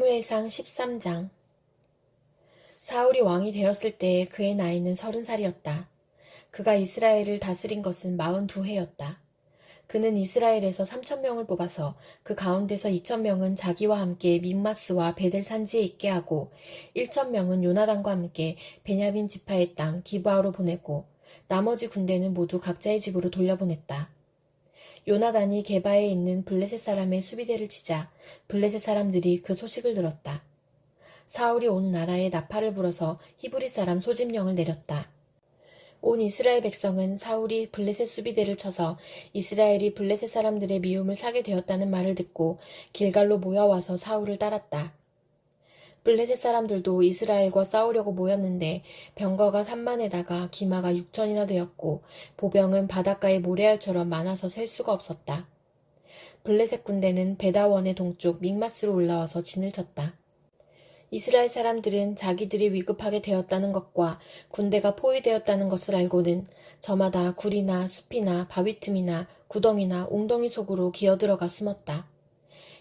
사무엘상 13장. 사울이 왕이 되었을 때 그의 나이는 30살이었다. 그가 이스라엘을 다스린 것은 42해였다. 그는 이스라엘에서 3,000명을 뽑아서 그 가운데서 2,000명은 자기와 함께 믹마스와 베델 산지에 있게 하고 1,000명은 요나단과 함께 베냐민 지파의 땅 기브아로 보내고 나머지 군대는 모두 각자의 집으로 돌려보냈다. 요나단이 게바에 있는 블레셋 사람의 수비대를 치자 블레셋 사람들이 그 소식을 들었다. 사울이 온 나라에 나팔을 불어서 히브리 사람 소집령을 내렸다. 온 이스라엘 백성은 사울이 블레셋 수비대를 쳐서 이스라엘이 블레셋 사람들의 미움을 사게 되었다는 말을 듣고 길갈로 모여와서 사울을 따랐다. 블레셋 사람들도 이스라엘과 싸우려고 모였는데 병거가 3만에다가 기마가 6천이나 되었고 보병은 바닷가의 모래알처럼 많아서 셀 수가 없었다. 블레셋 군대는 베다원의 동쪽 믹마스로 올라와서 진을 쳤다. 이스라엘 사람들은 자기들이 위급하게 되었다는 것과 군대가 포위되었다는 것을 알고는 저마다 굴이나 숲이나 바위 틈이나 구덩이나 웅덩이 속으로 기어들어가 숨었다.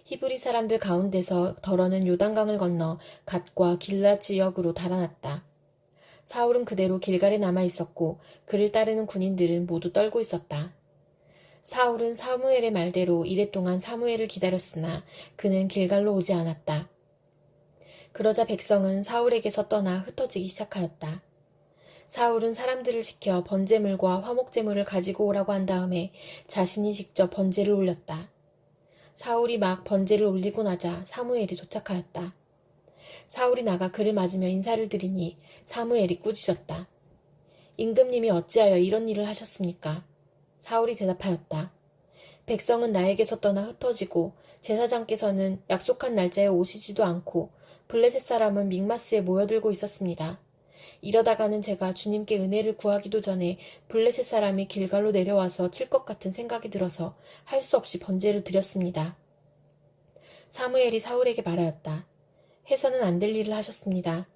히브리 사람들 가운데서 더러는 요단강을 건너 갓과 길랏 지역으로 달아났다. 사울은 그대로 길갈에 남아 있었고 그를 따르는 군인들은 모두 떨고 있었다. 사울은 사무엘의 말대로 이랫동안 사무엘을 기다렸으나 그는 길갈로 오지 않았다. 그러자 백성은 사울에게서 떠나 흩어지기 시작하였다. 사울은 사람들을 시켜 번제물과 화목제물을 가지고 오라고 한 다음에 자신이 직접 번제를 올렸다. 사울이 막 번제를 올리고 나자 사무엘이 도착하였다. 사울이 나가 그를 맞으며 인사를 드리니 사무엘이 꾸짖었다. 임금님이 어찌하여 이런 일을 하셨습니까? 사울이 대답하였다. 백성은 나에게서 떠나 흩어지고 제사장께서는 약속한 날짜에 오시지도 않고 블레셋 사람은 믹마스에 모여들고 있었습니다. 이러다가는 제가 주님께 은혜를 구하기도 전에 블레셋 사람이 길갈로 내려와서 칠 것 같은 생각이 들어서 할 수 없이 번제를 드렸습니다. 사무엘이 사울에게 말하였다. 해서는 안 될 일을 하셨습니다.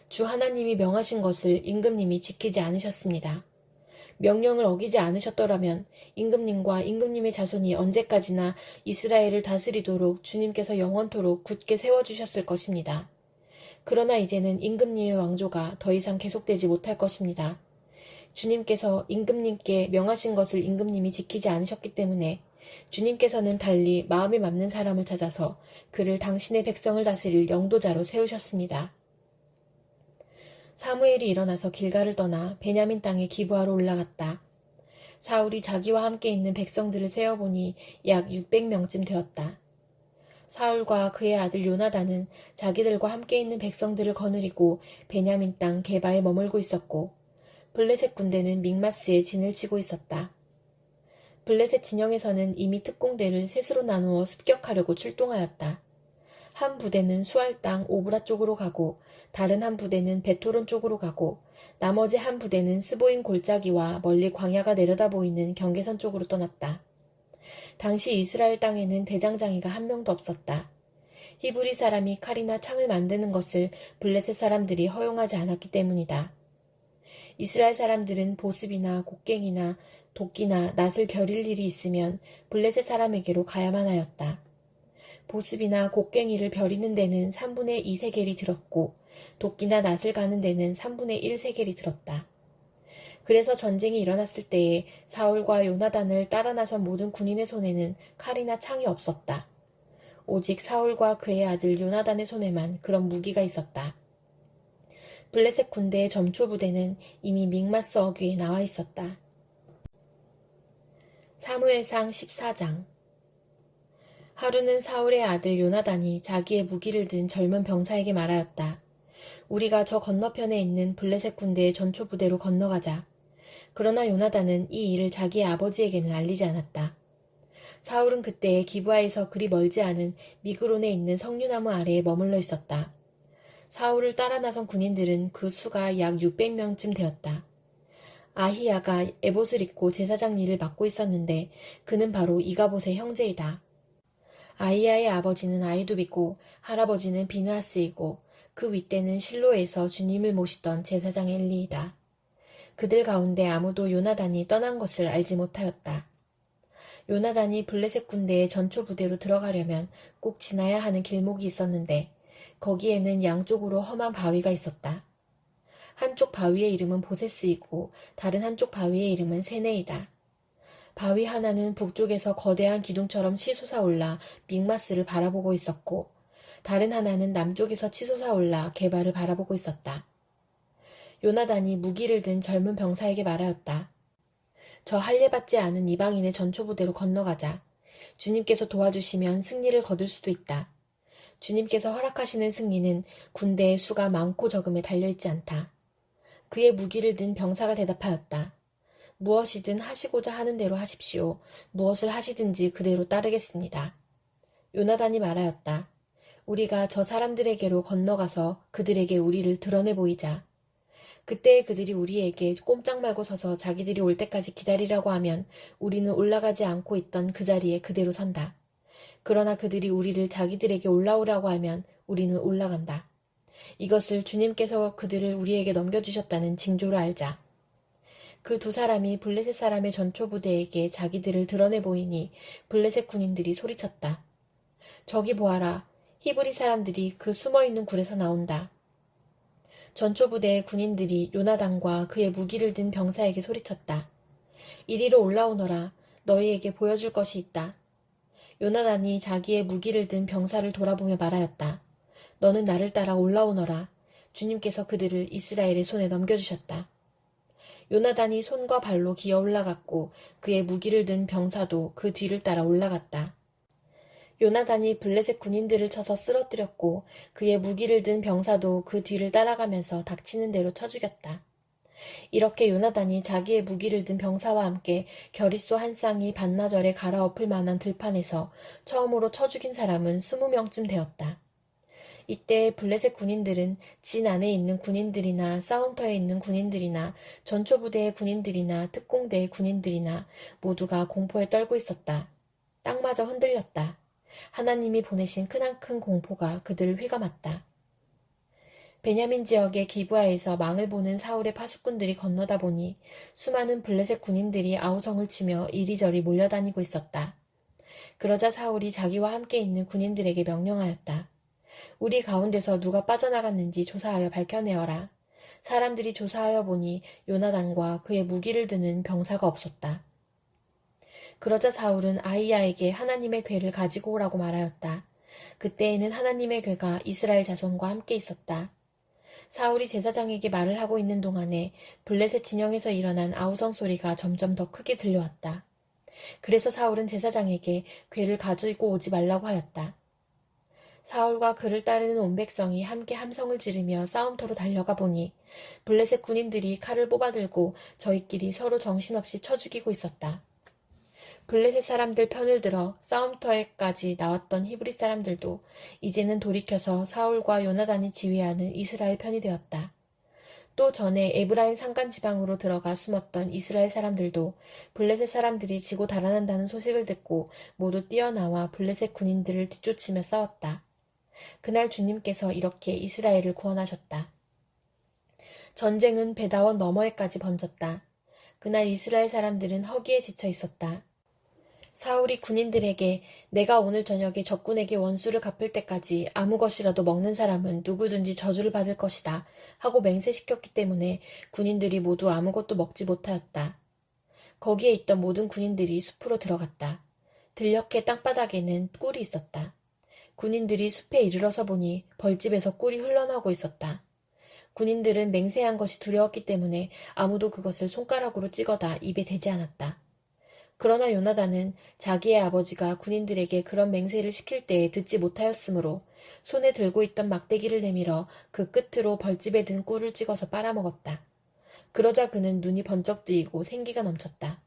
주 하나님이 명하신 것을 임금님이 지키지 않으셨습니다. 명령을 어기지 않으셨더라면 임금님과 임금님의 자손이 언제까지나 이스라엘을 다스리도록 주님께서 영원토록 굳게 세워주셨을 것입니다. 그러나 이제는 임금님의 왕조가 더 이상 계속되지 못할 것입니다. 주님께서 임금님께 명하신 것을 임금님이 지키지 않으셨기 때문에 주님께서는 달리 마음에 맞는 사람을 찾아서 그를 당신의 백성을 다스릴 영도자로 세우셨습니다. 사무엘이 일어나서 길갈을 떠나 베냐민 땅의 기브아로 올라갔다. 사울이 자기와 함께 있는 백성들을 세어보니 약 600명쯤 되었다. 사울과 그의 아들 요나단은 자기들과 함께 있는 백성들을 거느리고 베냐민 땅 게바에 머물고 있었고 블레셋 군대는 믹마스에 진을 치고 있었다. 블레셋 진영에서는 이미 특공대를 셋으로 나누어 습격하려고 출동하였다. 한 부대는 수알 땅 오브라 쪽으로 가고 다른 한 부대는 베토론 쪽으로 가고 나머지 한 부대는 스보임 골짜기와 멀리 광야가 내려다 보이는 경계선 쪽으로 떠났다. 당시 이스라엘 땅에는 대장장이가 한 명도 없었다. 히브리 사람이 칼이나 창을 만드는 것을 블레셋 사람들이 허용하지 않았기 때문이다. 이스라엘 사람들은 보습이나 곡괭이나 도끼나 낫을 벼릴 일이 있으면 블레셋 사람에게로 가야만 하였다. 보습이나 곡괭이를 벼리는 데는 3분의 2 세겔이 들었고 도끼나 낫을 가는 데는 3분의 1 세겔이 들었다. 그래서 전쟁이 일어났을 때에 사울과 요나단을 따라 나선 모든 군인의 손에는 칼이나 창이 없었다. 오직 사울과 그의 아들 요나단의 손에만 그런 무기가 있었다. 블레셋 군대의 점초 부대는 이미 믹마스 어귀에 나와 있었다. 사무엘상 14장. 하루는 사울의 아들 요나단이 자기의 무기를 든 젊은 병사에게 말하였다. 우리가 저 건너편에 있는 블레셋 군대의 전초 부대로 건너가자. 그러나 요나단은 이 일을 자기의 아버지에게는 알리지 않았다. 사울은 그때 기브아에서 그리 멀지 않은 미그론에 있는 석류나무 아래에 머물러 있었다. 사울을 따라 나선 군인들은 그 수가 약 600명쯤 되었다. 아히야가 에봇을 입고 제사장 일을 맡고 있었는데 그는 바로 이가봇의 형제이다. 아히야의 아버지는 아히두비고 할아버지는 비느하스이고 그 윗대는 실로에서 주님을 모시던 제사장 엘리이다. 그들 가운데 아무도 요나단이 떠난 것을 알지 못하였다. 요나단이 블레셋 군대의 전초 부대로 들어가려면 꼭 지나야 하는 길목이 있었는데 거기에는 양쪽으로 험한 바위가 있었다. 한쪽 바위의 이름은 보세스이고 다른 한쪽 바위의 이름은 세네이다. 바위 하나는 북쪽에서 거대한 기둥처럼 치솟아올라 믹마스를 바라보고 있었고 다른 하나는 남쪽에서 치솟아올라 게발을 바라보고 있었다. 요나단이 무기를 든 젊은 병사에게 말하였다. 저 할례받지 않은 이방인의 전초부대로 건너가자. 주님께서 도와주시면 승리를 거둘 수도 있다. 주님께서 허락하시는 승리는 군대의 수가 많고 적음에 달려있지 않다. 그의 무기를 든 병사가 대답하였다. 무엇이든 하시고자 하는 대로 하십시오. 무엇을 하시든지 그대로 따르겠습니다. 요나단이 말하였다. 우리가 저 사람들에게로 건너가서 그들에게 우리를 드러내 보이자. 그때 그들이 우리에게 꼼짝 말고 서서 자기들이 올 때까지 기다리라고 하면 우리는 올라가지 않고 있던 그 자리에 그대로 선다. 그러나 그들이 우리를 자기들에게 올라오라고 하면 우리는 올라간다. 이것을 주님께서 그들을 우리에게 넘겨주셨다는 징조로 알자. 그 두 사람이 블레셋 사람의 전초부대에게 자기들을 드러내 보이니 블레셋 군인들이 소리쳤다. 저기 보아라. 히브리 사람들이 그 숨어있는 굴에서 나온다. 전초부대의 군인들이 요나단과 그의 무기를 든 병사에게 소리쳤다. 이리로 올라오너라. 너희에게 보여줄 것이 있다. 요나단이 자기의 무기를 든 병사를 돌아보며 말하였다. 너는 나를 따라 올라오너라. 주님께서 그들을 이스라엘의 손에 넘겨주셨다. 요나단이 손과 발로 기어 올라갔고 그의 무기를 든 병사도 그 뒤를 따라 올라갔다. 요나단이 블레셋 군인들을 쳐서 쓰러뜨렸고 그의 무기를 든 병사도 그 뒤를 따라가면서 닥치는 대로 쳐 죽였다. 이렇게 요나단이 자기의 무기를 든 병사와 함께 겨릿소 한 쌍이 반나절에 갈아엎을 만한 들판에서 처음으로 쳐 죽인 사람은 20명쯤 되었다. 이때 블레셋 군인들은 진 안에 있는 군인들이나 싸움터에 있는 군인들이나 전초부대의 군인들이나 특공대의 군인들이나 모두가 공포에 떨고 있었다. 땅마저 흔들렸다. 하나님이 보내신 크나큰 공포가 그들을 휘감았다. 베냐민 지역의 기브아에서 망을 보는 사울의 파수꾼들이 건너다 보니 수많은 블레셋 군인들이 아우성을 치며 이리저리 몰려다니고 있었다. 그러자 사울이 자기와 함께 있는 군인들에게 명령하였다. 우리 가운데서 누가 빠져나갔는지 조사하여 밝혀내어라. 사람들이 조사하여 보니 요나단과 그의 무기를 드는 병사가 없었다. 그러자 사울은 아히야에게 하나님의 궤를 가지고 오라고 말하였다. 그때에는 하나님의 궤가 이스라엘 자손과 함께 있었다. 사울이 제사장에게 말을 하고 있는 동안에 블레셋 진영에서 일어난 아우성 소리가 점점 더 크게 들려왔다. 그래서 사울은 제사장에게 궤를 가지고 오지 말라고 하였다. 사울과 그를 따르는 온 백성이 함께 함성을 지르며 싸움터로 달려가 보니 블레셋 군인들이 칼을 뽑아들고 저희끼리 서로 정신없이 쳐 죽이고 있었다. 블레셋 사람들 편을 들어 싸움터에까지 나왔던 히브리 사람들도 이제는 돌이켜서 사울과 요나단이 지휘하는 이스라엘 편이 되었다. 또 전에 에브라임 산간 지방으로 들어가 숨었던 이스라엘 사람들도 블레셋 사람들이 지고 달아난다는 소식을 듣고 모두 뛰어나와 블레셋 군인들을 뒤쫓으며 싸웠다. 그날 주님께서 이렇게 이스라엘을 구원하셨다. 전쟁은 베다원 너머에까지 번졌다. 그날 이스라엘 사람들은 허기에 지쳐 있었다. 사울이 군인들에게 내가 오늘 저녁에 적군에게 원수를 갚을 때까지 아무 것이라도 먹는 사람은 누구든지 저주를 받을 것이다 하고 맹세시켰기 때문에 군인들이 모두 아무것도 먹지 못하였다. 거기에 있던 모든 군인들이 숲으로 들어갔다. 들녘의 땅바닥에는 꿀이 있었다. 군인들이 숲에 이르러서 보니 벌집에서 꿀이 흘러나오고 있었다. 군인들은 맹세한 것이 두려웠기 때문에 아무도 그것을 손가락으로 찍어다 입에 대지 않았다. 그러나 요나단은 자기의 아버지가 군인들에게 그런 맹세를 시킬 때에 듣지 못하였으므로 손에 들고 있던 막대기를 내밀어 그 끝으로 벌집에 든 꿀을 찍어서 빨아먹었다. 그러자 그는 눈이 번쩍 뜨이고 생기가 넘쳤다.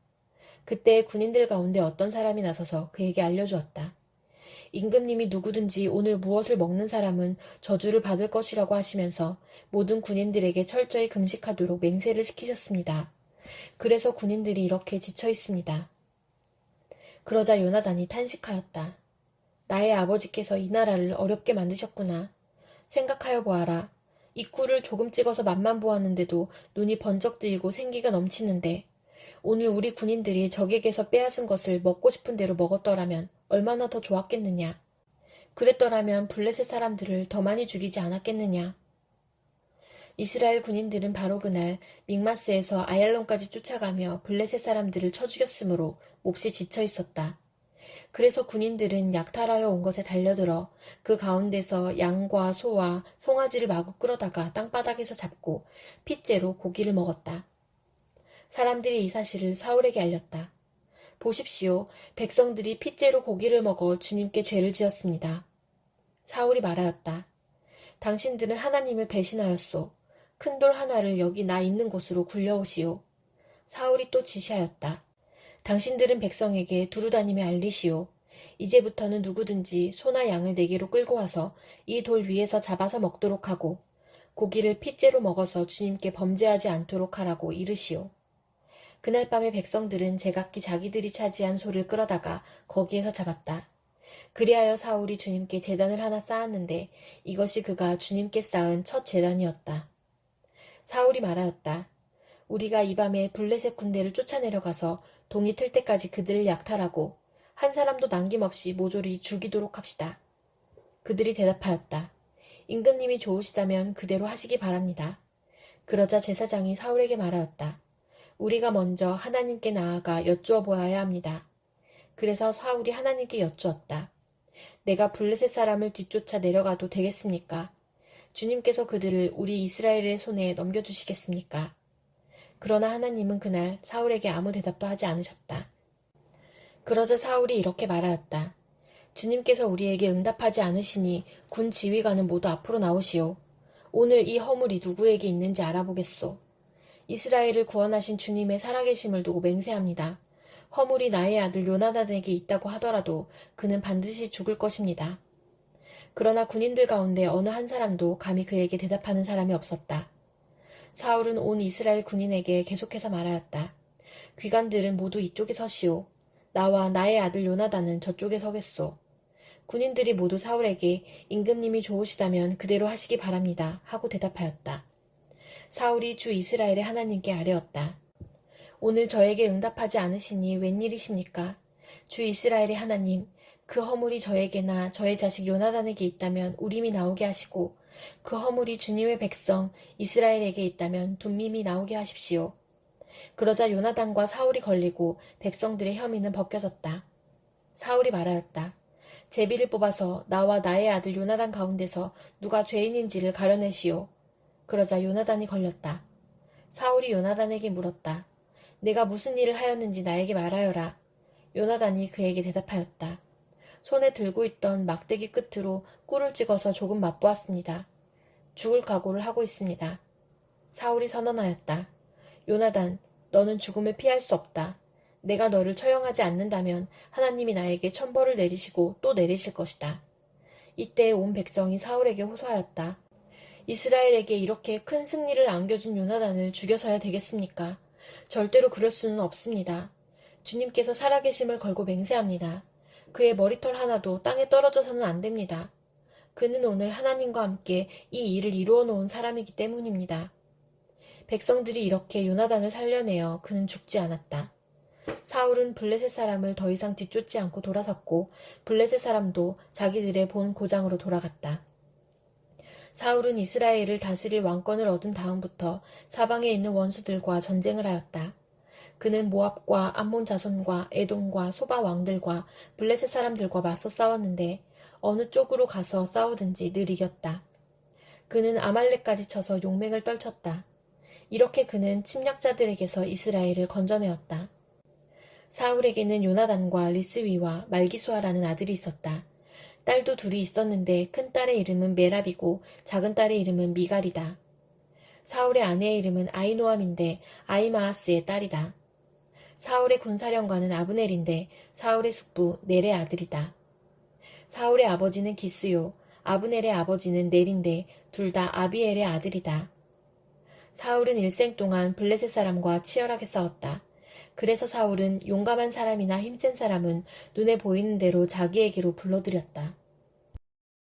그때 군인들 가운데 어떤 사람이 나서서 그에게 알려주었다. 임금님이 누구든지 오늘 무엇을 먹는 사람은 저주를 받을 것이라고 하시면서 모든 군인들에게 철저히 금식하도록 맹세를 시키셨습니다. 그래서 군인들이 이렇게 지쳐 있습니다. 그러자 요나단이 탄식하였다. 나의 아버지께서 이 나라를 어렵게 만드셨구나. 생각하여 보아라. 이 꿀을 조금 찍어서 맛만 보았는데도 눈이 번쩍 뜨이고 생기가 넘치는데 오늘 우리 군인들이 적에게서 빼앗은 것을 먹고 싶은 대로 먹었더라면 얼마나 더 좋았겠느냐. 그랬더라면 블레셋 사람들을 더 많이 죽이지 않았겠느냐. 이스라엘 군인들은 바로 그날 믹마스에서 아얄론까지 쫓아가며 블레셋 사람들을 쳐 죽였으므로 몹시 지쳐 있었다. 그래서 군인들은 약탈하여 온 것에 달려들어 그 가운데서 양과 소와 송아지를 마구 끌어다가 땅바닥에서 잡고 핏째로 고기를 먹었다. 사람들이 이 사실을 사울에게 알렸다. 보십시오. 백성들이 핏째로 고기를 먹어 주님께 죄를 지었습니다. 사울이 말하였다. 당신들은 하나님을 배신하였소. 큰 돌 하나를 여기 나 있는 곳으로 굴려오시오. 사울이 또 지시하였다. 당신들은 백성에게 두루다님에 알리시오. 이제부터는 누구든지 소나 양을 내게로 끌고 와서 이 돌 위에서 잡아서 먹도록 하고 고기를 핏째로 먹어서 주님께 범죄하지 않도록 하라고 이르시오. 그날 밤에 백성들은 제각기 자기들이 차지한 소를 끌어다가 거기에서 잡았다. 그리하여 사울이 주님께 제단을 하나 쌓았는데 이것이 그가 주님께 쌓은 첫 제단이었다. 사울이 말하였다. 우리가 이 밤에 블레셋 군대를 쫓아내려가서 동이 틀 때까지 그들을 약탈하고 한 사람도 남김없이 모조리 죽이도록 합시다. 그들이 대답하였다. 임금님이 좋으시다면 그대로 하시기 바랍니다. 그러자 제사장이 사울에게 말하였다. 우리가 먼저 하나님께 나아가 여쭈어 보아야 합니다. 그래서 사울이 하나님께 여쭈었다. 내가 블레셋 사람을 뒤쫓아 내려가도 되겠습니까? 주님께서 그들을 우리 이스라엘의 손에 넘겨주시겠습니까? 그러나 하나님은 그날 사울에게 아무 대답도 하지 않으셨다. 그러자 사울이 이렇게 말하였다. 주님께서 우리에게 응답하지 않으시니 군 지휘관은 모두 앞으로 나오시오. 오늘 이 허물이 누구에게 있는지 알아보겠소. 이스라엘을 구원하신 주님의 살아계심을 두고 맹세합니다. 허물이 나의 아들 요나단에게 있다고 하더라도 그는 반드시 죽을 것입니다. 그러나 군인들 가운데 어느 한 사람도 감히 그에게 대답하는 사람이 없었다. 사울은 온 이스라엘 군인에게 계속해서 말하였다. 귀관들은 모두 이쪽에 서시오. 나와 나의 아들 요나단은 저쪽에 서겠소. 군인들이 모두 사울에게 임금님이 좋으시다면 그대로 하시기 바랍니다. 하고 대답하였다. 사울이 주 이스라엘의 하나님께 아뢰었다. 오늘 저에게 응답하지 않으시니 웬일이십니까? 주 이스라엘의 하나님, 그 허물이 저에게나 저의 자식 요나단에게 있다면 우림이 나오게 하시고 그 허물이 주님의 백성 이스라엘에게 있다면 둠밈이 나오게 하십시오. 그러자 요나단과 사울이 걸리고 백성들의 혐의는 벗겨졌다. 사울이 말하였다. 제비를 뽑아서 나와 나의 아들 요나단 가운데서 누가 죄인인지를 가려내시오. 그러자 요나단이 걸렸다. 사울이 요나단에게 물었다. 내가 무슨 일을 하였는지 나에게 말하여라. 요나단이 그에게 대답하였다. 손에 들고 있던 막대기 끝으로 꿀을 찍어서 조금 맛보았습니다. 죽을 각오를 하고 있습니다. 사울이 선언하였다. 요나단, 너는 죽음을 피할 수 없다. 내가 너를 처형하지 않는다면 하나님이 나에게 천벌을 내리시고 또 내리실 것이다. 이때 온 백성이 사울에게 호소하였다. 이스라엘에게 이렇게 큰 승리를 안겨준 요나단을 죽여서야 되겠습니까? 절대로 그럴 수는 없습니다. 주님께서 살아계심을 걸고 맹세합니다. 그의 머리털 하나도 땅에 떨어져서는 안 됩니다. 그는 오늘 하나님과 함께 이 일을 이루어 놓은 사람이기 때문입니다. 백성들이 이렇게 요나단을 살려내어 그는 죽지 않았다. 사울은 블레셋 사람을 더 이상 뒤쫓지 않고 돌아섰고 블레셋 사람도 자기들의 본 고장으로 돌아갔다. 사울은 이스라엘을 다스릴 왕권을 얻은 다음부터 사방에 있는 원수들과 전쟁을 하였다. 그는 모압과 암몬 자손과 에돔과 소바 왕들과 블레셋 사람들과 맞서 싸웠는데 어느 쪽으로 가서 싸우든지 늘 이겼다. 그는 아말렉까지 쳐서 용맹을 떨쳤다. 이렇게 그는 침략자들에게서 이스라엘을 건져내었다. 사울에게는 요나단과 리스위와 말기수아라는 아들이 있었다. 딸도 둘이 있었는데 큰 딸의 이름은 메랍이고 작은 딸의 이름은 미갈이다. 사울의 아내의 이름은 아이노암인데 아이마아스의 딸이다. 사울의 군사령관은 아브넬인데 사울의 숙부 넬의 아들이다. 사울의 아버지는 기스요, 아브넬의 아버지는 넬인데 둘 다 아비엘의 아들이다. 사울은 일생 동안 블레셋 사람과 치열하게 싸웠다. 그래서 사울은 용감한 사람이나 힘센 사람은 눈에 보이는 대로 자기에게로 불러들였다.